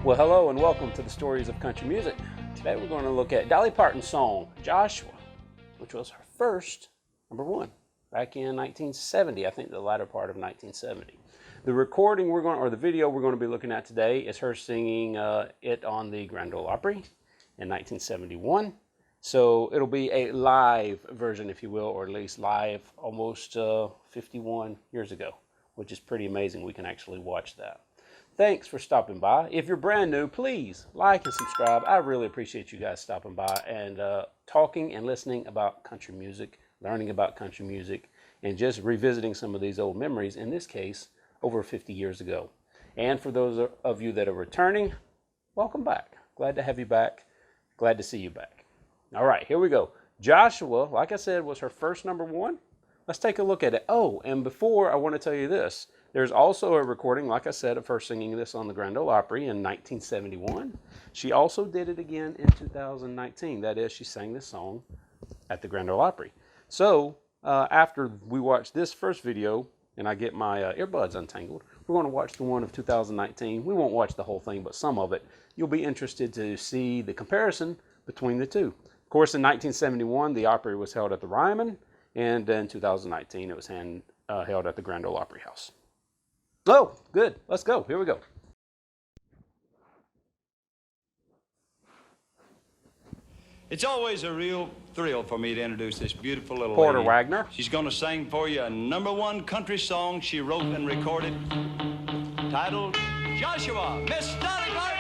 Well, hello and welcome to the Stories of Country Music. Today we're going to look at Dolly Parton's song, Joshua, which was her first #1 back in 1970, I think the latter part of 1970. The recording the video we're going to be looking at today is her singing it on the Grand Ole Opry in 1971. So it'll be a live version, if you will, or at least live almost 51 years ago, which is pretty amazing. We can actually watch that. Thanks for stopping by. If you're brand new, please like and subscribe. I really appreciate you guys stopping by and talking and listening about country music, learning about country music, and just revisiting some of these old memories, in this case, over 50 years ago. And for those of you that are returning, welcome back. Glad to have you back. Glad to see you back. All right, here we go. Joshua, like I said, was her first #1. Let's take a look at it. Oh, and before, I want to tell you this. There's also a recording, like I said, of her singing this on the Grand Ole Opry in 1971. She also did it again in 2019. That is, she sang this song at the Grand Ole Opry. So after we watch this first video and I get my earbuds untangled, we're going to watch the one of 2019. We won't watch the whole thing, but some of it. You'll be interested to see the comparison between the two. Of course, in 1971, the Opry was held at the Ryman, and in 2019, it was held at the Grand Ole Opry House. Oh, good. Let's go. Here we go. It's always a real thrill for me to introduce this beautiful little Porter lady. Wagner. She's going to sing for you a #1 country song she wrote and recorded, titled Joshua, Miss Dolly Parton.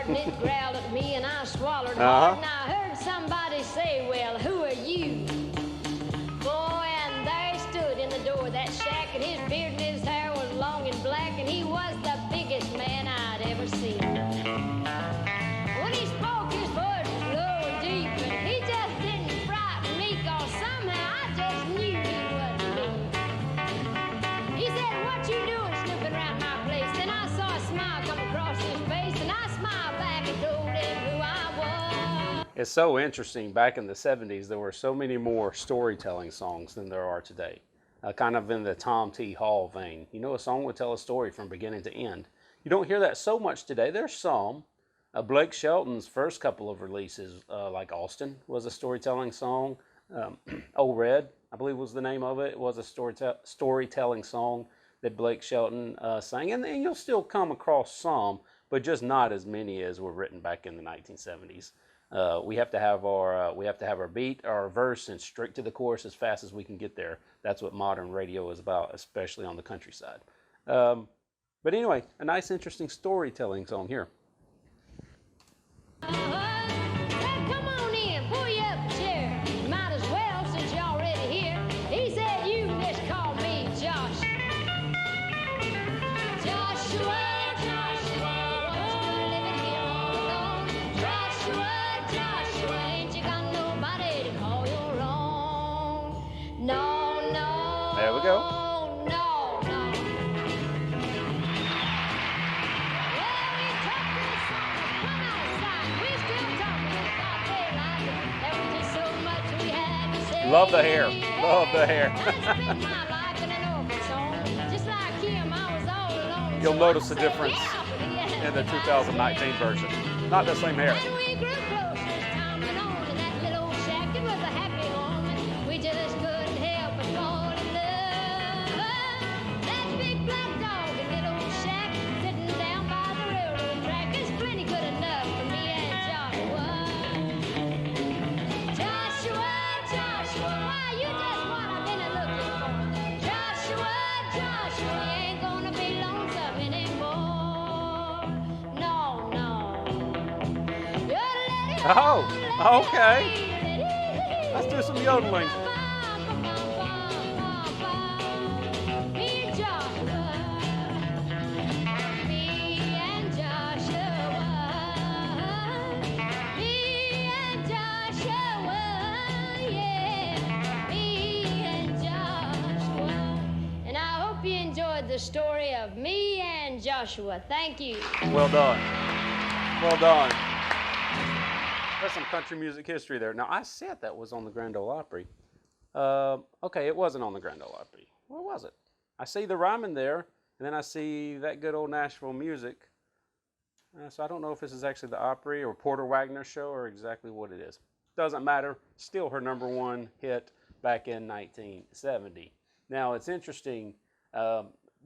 And it growled at me and I swallowed hard. And I heard somebody say, well, who are you? Boy, and there he stood in the door of that shack, and his beard and his hair was long and black, and he was the biggest man I'd ever seen. When he spoke, his voice was low and deep, and he just didn't frighten me, 'cause somehow I just knew he wasn't me. He said, what you doing snooping around my place? Then I saw a smile come across his face, and I smiled back and told him who I was. It's so interesting. Back in the 70s, there were so many more storytelling songs than there are today. Kind of in the Tom T. Hall vein. You know, a song would tell a story from beginning to end. You don't hear that so much today. There's some. Blake Shelton's first couple of releases, like Austin, was a storytelling song. Old Red, I believe was the name of it. It was a storytelling song that Blake Shelton sang. And you'll still come across some, but just not as many as were written back in the 1970s. We have to have our beat, our verse, and straight to the chorus as fast as we can get there. That's what modern radio is about, especially on the countryside. But anyway, a nice, interesting storytelling song here. Come on in, pull you up a chair. Might as well, since you're already here. He said you can just call me Josh. Joshua, Joshua, what's good living here all alone? Joshua, Joshua, ain't you got nobody to call your own? No, no. There we go. Love the hair. Love the hair. You'll notice the difference in the 2019 version. Not the same hair. Oh, okay. Let's do some yodeling. Me and Joshua, me and Joshua, me and Joshua, yeah, me and Joshua. And I hope you enjoyed the story of me and Joshua. Thank you. Well done. Well done. That's some country music history there. Now, I said that was on the Grand Ole Opry. Okay, it wasn't on the Grand Ole Opry. Where was it? I see the rhyming there, and then I see that good old Nashville music. So I don't know if this is actually the Opry or Porter Wagner show or exactly what it is. Doesn't matter. Still her #1 hit back in 1970. Now, it's interesting,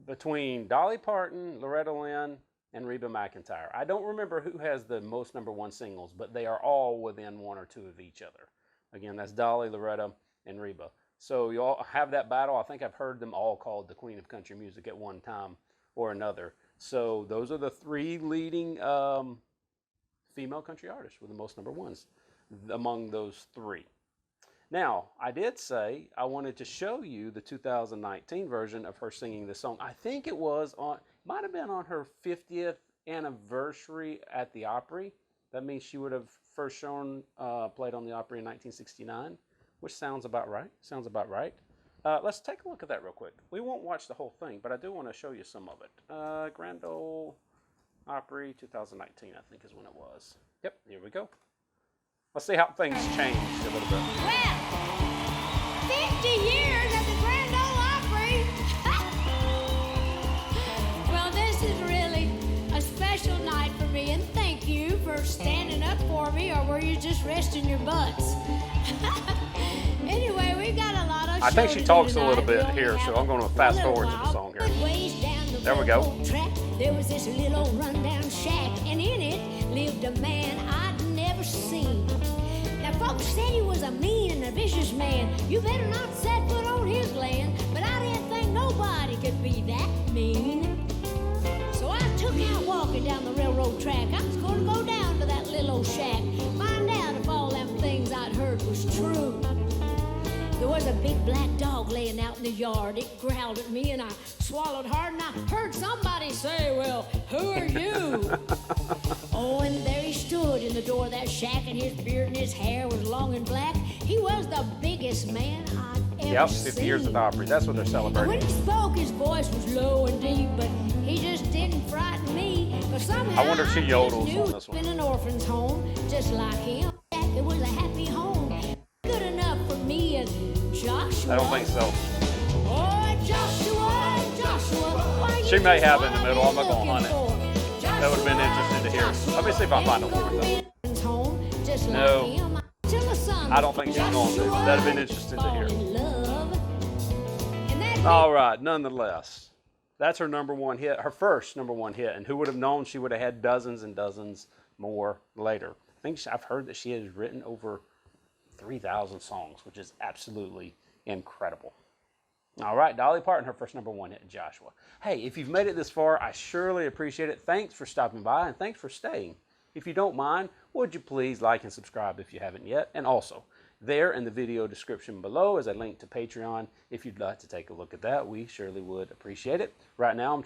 between Dolly Parton, Loretta Lynn, and Reba McEntire. I don't remember who has the most #1 singles, but they are all within 1 or 2 of each other. Again, that's Dolly, Loretta, and Reba. So you all have that battle. I think I've heard them all called the Queen of Country Music at one time or another. So those are the 3 leading female country artists with the most #1s among those 3. Now, I did say I wanted to show you the 2019 version of her singing this song. I think it was on, might have been on her 50th anniversary at the Opry. That means she would have first played on the Opry in 1969, which sounds about right. Sounds about right. Let's take a look at that real quick. We won't watch the whole thing, but I do want to show you some of it. Grand Ole Opry 2019, I think is when it was. Yep, here we go. Let's see how things changed a little bit. Well, 50 years at the Grand Ole Opry. Well, this is really a special night for me, and thank you for standing up for me, or were you just resting your butts? Anyway, we've got a lot of I think she talks a little bit here, so I'm going to fast forward to the song here. There we go. There was this little rundown shack, and in it lived a man I'd never seen. Now, folks said he was a mean and a vicious man. You better not set foot on his land, but I didn't think nobody could be that mean. So I took out walking down the railroad track. I was going to go down to that little old shack, find out if all them things I'd heard was true. There was a big black dog laying out in the yard. It growled at me, and I swallowed hard, and I heard somebody say, "Well, who are you?" Oh, and there he stood in the door of that shack, and his beard and his hair was long and black. He was the biggest man I'd ever seen. 50 years of Opry. That's what they're And celebrating. when he spoke, his voice was low and deep, but he just didn't frighten me. But somehow I wonder if she yodels knew on this one. in an orphan's home, just like him. It was a happy home, good enough for me and Joshua. I don't think so. Oh, Joshua, Joshua, why She you may have in the just middle. I'm not gonna hunt it. looking for? That would have been interesting to hear. Let me see if I find a word though. No. I don't think she's going to. That'd have been interesting to hear. All right, nonetheless, that's her #1 hit, her first #1 hit, and who would have known she would have had dozens and dozens more later. I've heard that she has written over 3,000 songs, which is absolutely incredible. All right, Dolly Parton, her first #1 hit, Joshua. Hey, if you've made it this far, I surely appreciate it. Thanks for stopping by, and thanks for staying. If you don't mind, would you please like and subscribe if you haven't yet? And also, there in the video description below is a link to Patreon. If you'd like to take a look at that, we surely would appreciate it. Right now,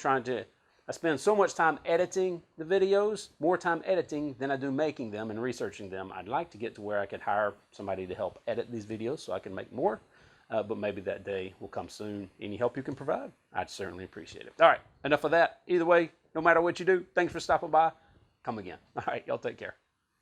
I spend so much time editing the videos, more time editing than I do making them and researching them. I'd like to get to where I could hire somebody to help edit these videos so I can make more, but maybe that day will come soon. Any help you can provide, I'd certainly appreciate it. All right, enough of that. Either way, no matter what you do, thanks for stopping by. Come again. All right, y'all take care.